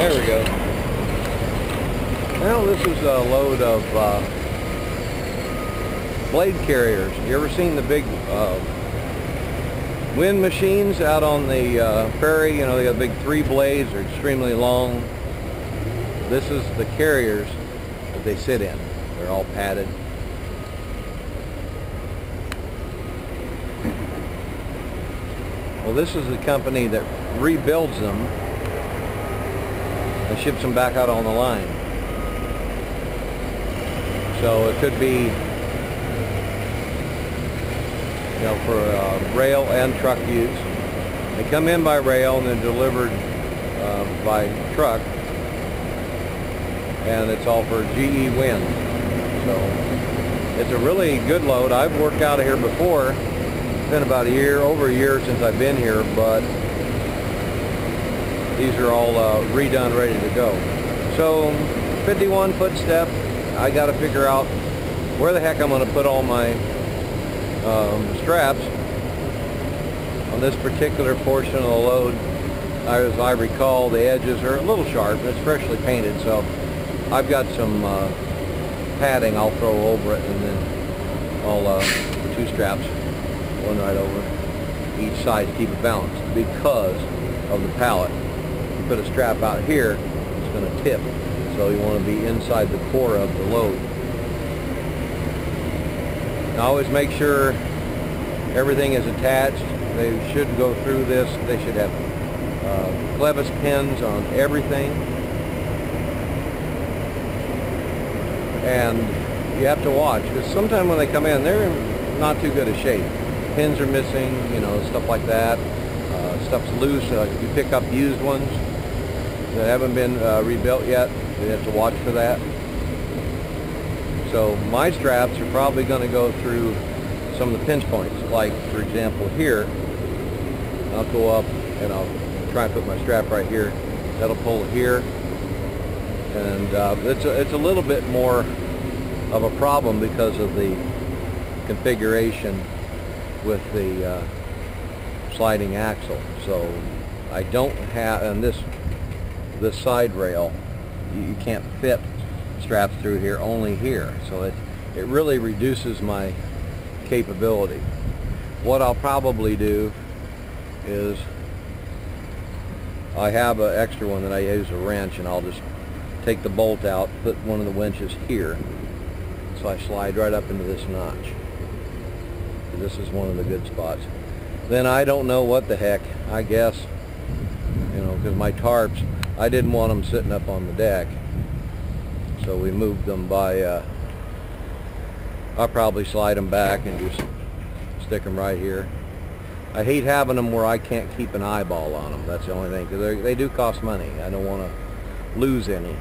There we go. Now this is a load of blade carriers. You ever seen the big wind machines out on the prairie? You know, they got big 3 blades. They're extremely long. This is the carriers that they sit in. They're all padded. Well, this is the company that rebuilds them and ships them back out on the line. So it could be, you know, for rail and truck use. They come in by rail and then delivered by truck, and it's all for GE wind. So it's a really good load. I've worked out of here before. It's been about over a year since I've been here, but these are all redone, ready to go. So 51-foot step. I got to figure out where the heck I'm going to put all my straps on this particular portion of the load. As I recall, the edges are a little sharp. It's freshly painted, so I've got some padding I'll throw over it, and then I'll 2 straps, one right over each side to keep it balanced because of the pallet. You put a strap out here, it's going to tip. So you want to be inside the core of the load. Now always make sure everything is attached. They should go through this. They should have clevis pins on everything. And you have to watch, because sometimes when they come in, they're in not too good a shape. Pins are missing, you know, stuff like that. Stuff's loose. If you pick up used ones that haven't been rebuilt yet, you have to watch for that. So my straps are probably going to go through some of the pinch points. Like, for example, here, I'll go up and I'll try and put my strap right here. That'll pull it here. And it's a little bit more of a problem because of the configuration with the sliding axle. So I don't have, and this side rail, you can't fit straps through here, only here. So it really reduces my capability. What I'll probably do is, I have an extra one that I use, a wrench, and I'll just take the bolt out, put one of the winches here, so I slide right up into this notch. This is one of the good spots. Then I don't know what the heck, I guess, you know, because my tarps, I didn't want them sitting up on the deck, so we moved them by, I'll probably slide them back and just stick them right here. I hate having them where I can't keep an eyeball on them. That's the only thing, because they do cost money. I don't want to lose any.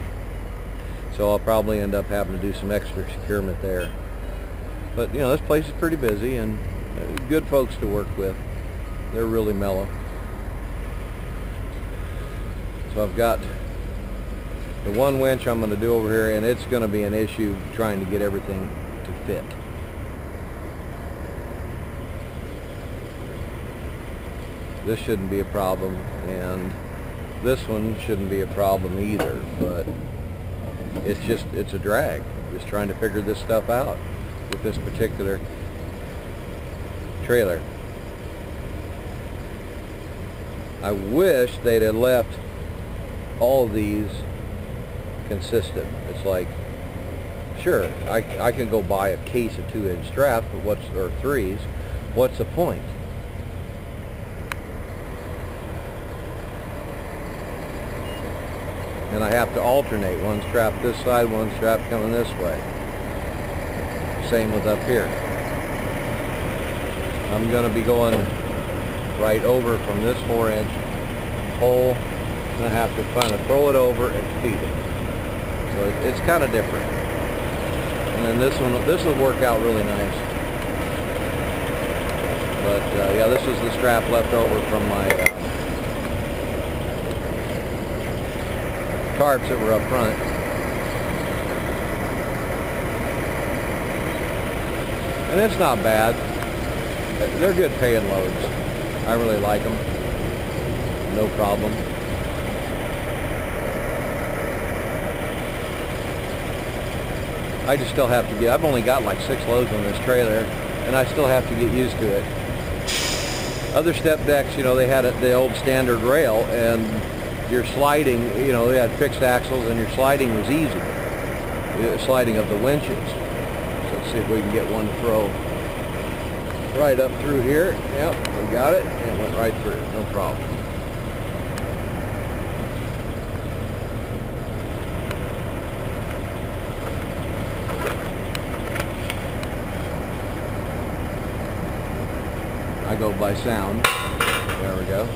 So I'll probably end up having to do some extra securement there. But, you know, this place is pretty busy, and good folks to work with. They're really mellow. So I've got the one winch I'm going to do over here, and it's going to be an issue trying to get everything to fit. This shouldn't be a problem, and this one shouldn't be a problem either, but it's a drag. Just trying to figure this stuff out with this particular trailer. I wish they'd have left all of these consistent. It's like, sure, I can go buy a case of 2-inch straps, but or 3s, what's the point? And I have to alternate, one strap this side, one strap coming this way. Same with up here. I'm going to be going right over from this 4-inch hole, and I have to kind of throw it over and feed it. So it's kind of different. And then this will work out really nice. But yeah, this is the strap left over from my tarps that were up front. And it's not bad. They're good paying loads. I really like them. No problem. I just still have to get, I've only got like 6 loads on this trailer, and I still have to get used to it. Other step decks, you know, they had the old standard rail, and your sliding, you know, they had fixed axles, and your sliding was easy. The sliding of the winches. So let's see if we can get one to throw right up through here. Yep, we got it. It went right through, no problem. I go by sound. There we go.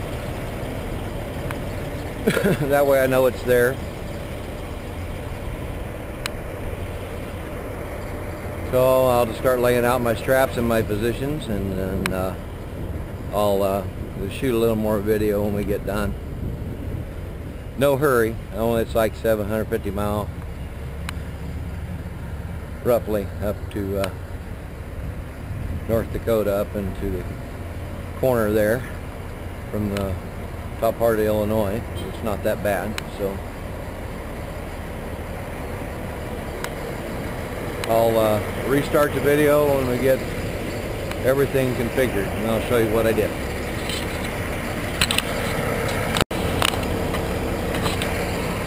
That way I know it's there. So I'll just start laying out my straps and my positions, and then I'll shoot a little more video when we get done. No hurry. Only it's like 750 mile, roughly, up to North Dakota, up into the corner there from the top part of Illinois. It's not that bad, so I'll restart the video when we get everything configured, and I'll show you what I did.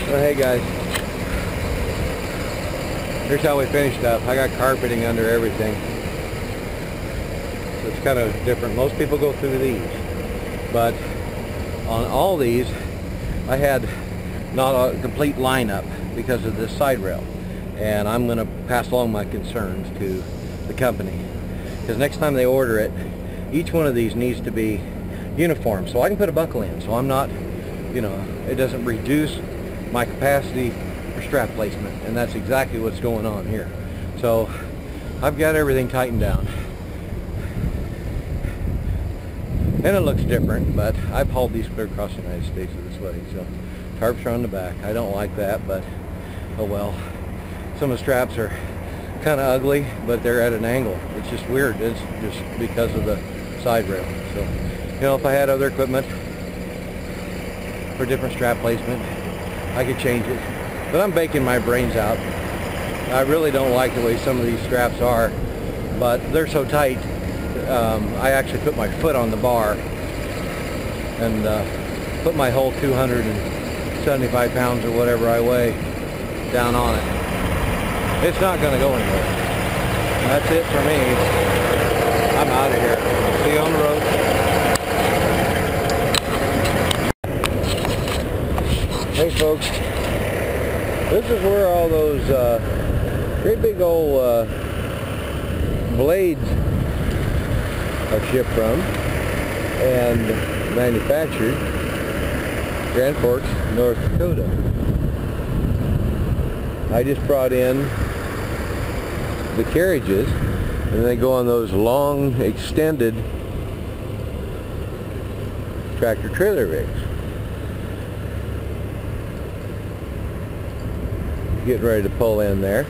So hey guys, here's how we finished up. I got carpeting under everything. So it's kind of different. Most people go through these, but on all these I had not a complete lineup because of this side rail, and I'm going to pass along my concerns to the company, because next time they order it, each one of these needs to be uniform so I can put a buckle in, so I'm not, you know, it doesn't reduce my capacity for strap placement, and that's exactly what's going on here. So I've got everything tightened down, and it looks different, but I've hauled these clear across the United States this way. So tarps are on the back. I don't like that, but oh well. Some of the straps are kind of ugly, but they're at an angle. It's just weird. It's just because of the side rail. So, you know, if I had other equipment for different strap placement, I could change it. But I'm baking my brains out. I really don't like the way some of these straps are, but they're so tight. I actually put my foot on the bar and put my whole 275 pounds or whatever I weigh down on it. It's not going to go anywhere. That's it for me. I'm out of here. See you on the road. Hey folks, this is where all those great big old blades are shipped from and manufactured. Grand Forks, North Dakota. I just brought in the carriages, and they go on those long extended tractor trailer rigs. Getting ready to pull in there.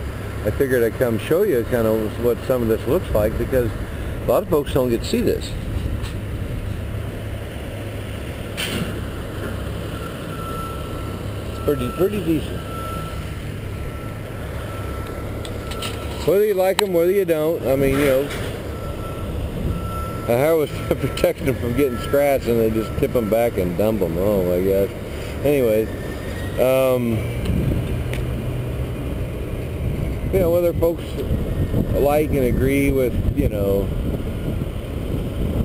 I figured I'd come show you kind of what some of this looks like, because a lot of folks don't get to see this. It's pretty decent. Whether you like them, whether you don't, I mean, you know, I was protecting them from getting scratched, and they just tip them back and dump them. Oh my gosh. Anyways, you know, whether folks like and agree with, you know,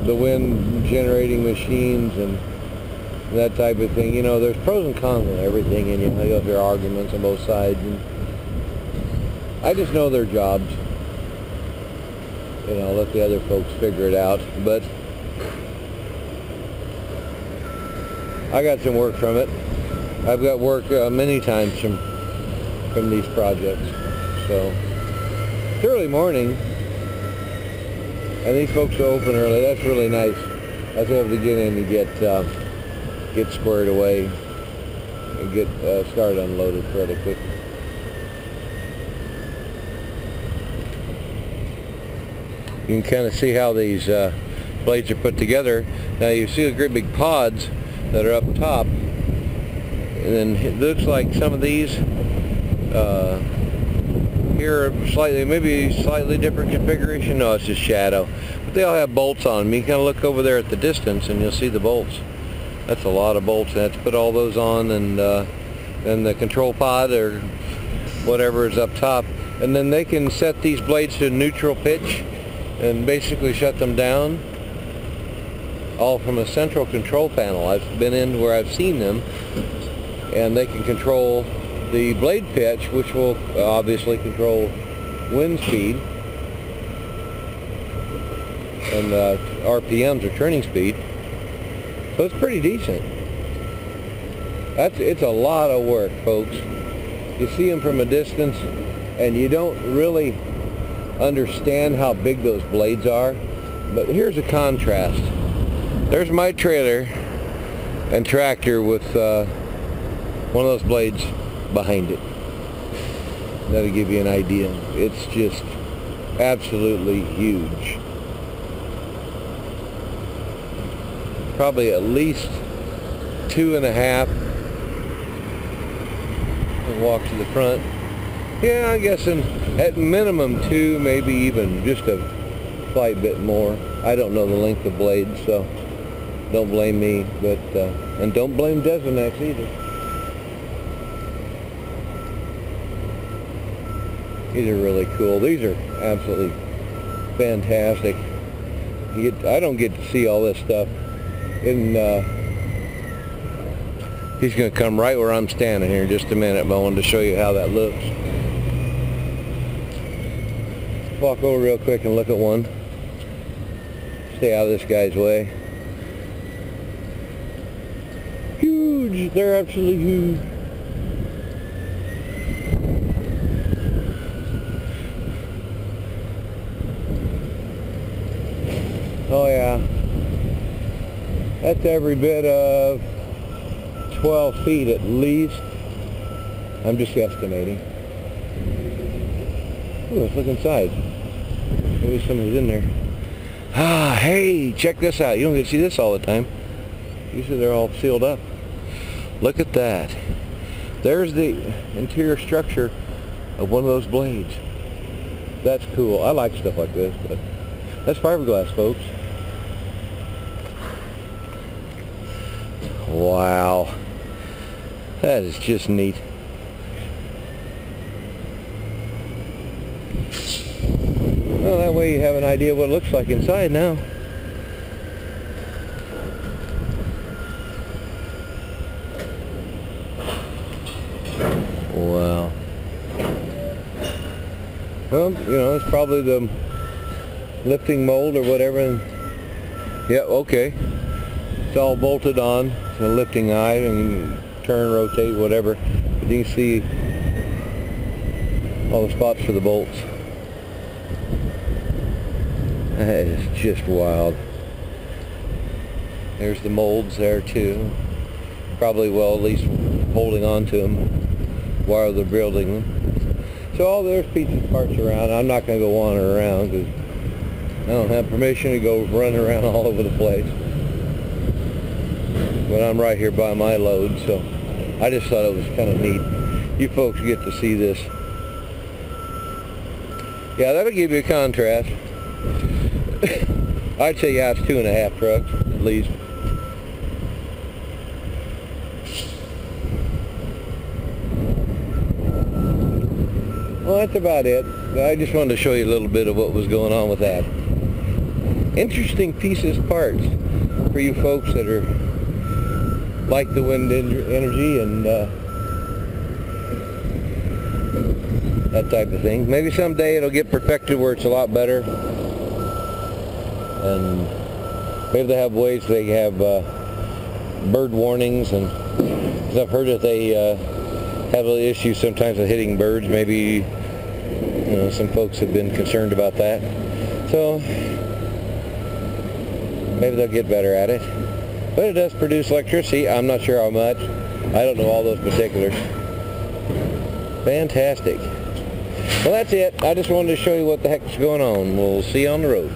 the wind generating machines and that type of thing, you know, there's pros and cons on everything, and you'll hear arguments on both sides. And I just know their jobs, and I'll let the other folks figure it out. But I got some work from it. I've got work many times from these projects. So it's early morning, and these folks are open early. That's really nice. I was able to get in and get squared away and get started unloaded fairly quickly. You can kind of see how these blades are put together. Now you see the great big pods that are up top, and then it looks like some of these here slightly, maybe slightly different configuration. No, it's just shadow. But they all have bolts on them. You can kind of look over there at the distance and you'll see the bolts. That's a lot of bolts. And I have to put all those on, and then the control pod or whatever is up top. And then they can set these blades to neutral pitch and basically shut them down, all from a central control panel. I've been in where I've seen them, and they can control the blade pitch, which will obviously control wind speed and RPMs, or turning speed. So it's pretty decent. It's a lot of work, folks. You see them from a distance and you don't really understand how big those blades are. But here's a contrast. There's my trailer and tractor with one of those blades behind it. That'll give you an idea. It's just absolutely huge. Probably at least 2.5. And walk to the front. Yeah, I'm guessing at minimum 2, maybe even just a slight bit more. I don't know the length of blades, so don't blame me. But and don't blame Desinex either. These are really cool. These are absolutely fantastic. I don't get to see all this stuff. He's going to come right where I'm standing here in just a minute, but I wanted to show you how that looks. Walk over real quick and look at one. Stay out of this guy's way. Huge! They're absolutely huge. Oh yeah. That's every bit of 12 feet at least. I'm just estimating. Ooh, let's look inside. Maybe somebody's in there. Ah, hey, check this out. You don't get to see this all the time. Usually they're all sealed up. Look at that. There's the interior structure of one of those blades. That's cool. I like stuff like this, but that's fiberglass, folks. Wow. That is just neat. Well, that way you have an idea what it looks like inside now. Wow. Well, you know, it's probably the lifting mold or whatever. And yeah, okay. It's all bolted on. It's a lifting eye, and you can turn, rotate, whatever. But you can see all the spots for the bolts. That is just wild. There's the molds there too. Probably, well, at least holding on to them while they're building them. So all there's pieces and parts around. I'm not going to go wandering around because I don't have permission to go run around all over the place. But I'm right here by my load, so I just thought it was kind of neat. You folks get to see this. Yeah, that'll give you a contrast. I'd say, yeah, it's 2.5 trucks, at least. Well, that's about it. I just wanted to show you a little bit of what was going on with that. Interesting pieces, parts, for you folks that are like the wind energy and that type of thing. Maybe someday it'll get perfected where it's a lot better. And maybe they have ways they have bird warnings, and cause I've heard that they have a issues sometimes with hitting birds. Maybe, you know, some folks have been concerned about that. So maybe they'll get better at it. But it does produce electricity. I'm not sure how much. I don't know all those particulars. Fantastic. Well, that's it. I just wanted to show you what the heck is going on. We'll see you on the road.